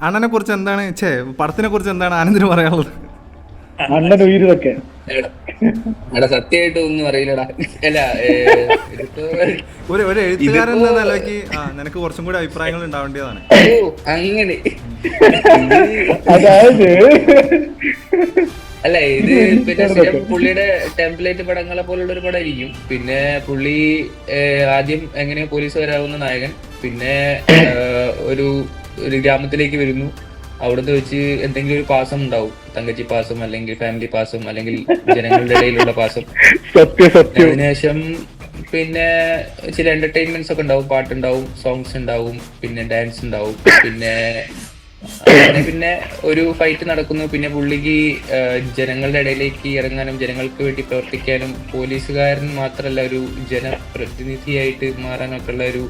അണ്ണനെ കുറിച്ച് എന്താണ് പടത്തിനെ കുറിച്ച് എന്താണ് ആനന്ദിന് പറയാനുള്ളത്? അണ്ണൻ ഉയരൊക്കെ എടാ സത്യമായിട്ട് ഒന്നും അറിയില്ലടാ. അല്ല ഒരു എഴുത്തുകാരൻ എന്ന നിലയ്ക്ക് നിനക്ക് കുറച്ചും കൂടി അഭിപ്രായങ്ങൾ ഉണ്ടാവേണ്ടതാണ്. അങ്ങനെ അതായത് അല്ല ഇത് പിന്നെ സ്ഥിരം പുള്ളിയുടെ ടെംപ്ലേറ്റ് പടങ്ങളെ പോലുള്ള ഒരു പടമായിരിക്കും. പിന്നെ പുള്ളി ആദ്യം എങ്ങനെയോ പോലീസ് വരാവുന്ന നായകൻ, പിന്നെ ഒരു ഗ്രാമത്തിലേക്ക് വരുന്നു. അവിടുന്ന് വെച്ച് എന്തെങ്കിലും ഒരു പാസം ഉണ്ടാവും, തങ്കച്ചി പാസം അല്ലെങ്കിൽ ഫാമിലി പാസം അല്ലെങ്കിൽ ജനങ്ങളുടെ ഇടയിലുള്ള പാസം. അതിനുശേഷം പിന്നെ ചില എന്റർടൈൻമെന്റ്സ് ഒക്കെ ഉണ്ടാവും, പാട്ടുണ്ടാവും, സോങ്സ് ഉണ്ടാവും, പിന്നെ ഡാൻസ് ഉണ്ടാവും, പിന്നെ ഒരു ഫൈറ്റ് നടക്കുന്നു. പിന്നെ പുള്ളിക്ക് ജനങ്ങളുടെ ഇടയിലേക്ക് ഇറങ്ങാനും ജനങ്ങൾക്ക് വേണ്ടി പ്രവർത്തിക്കാനും പോലീസുകാരൻ മാത്രമല്ല ഒരു ജനപ്രതിനിധിയായിട്ട് മാറാനൊക്കെ ഉള്ള ഒരു